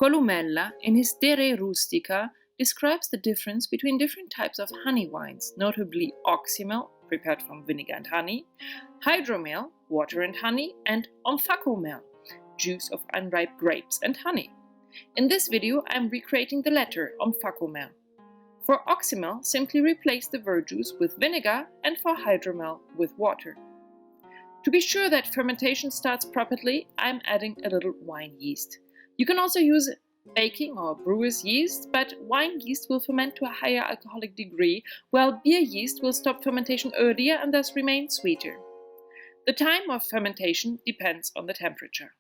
Columella, in his Re Rustica, describes the difference between different types of honey wines, notably Oxymel, prepared from vinegar and honey, Hydromel, water and honey, and Omphacomel, juice of unripe grapes and honey. In this video, I am recreating the latter, Omphacomel. For Oxymel, simply replace the verjuice with vinegar, and for Hydromel with water. To be sure that fermentation starts properly, I am adding a little wine yeast. You can also use baking or brewer's yeast, but wine yeast will ferment to a higher alcoholic degree, while beer yeast will stop fermentation earlier and thus remain sweeter. The time of fermentation depends on the temperature.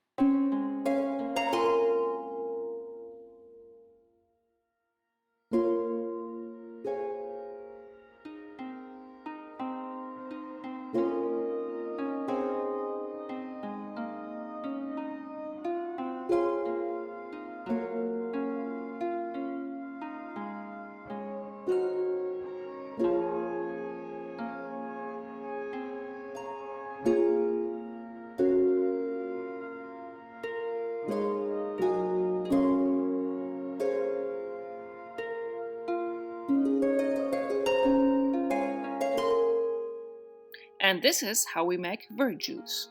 And this is how we make verjuice.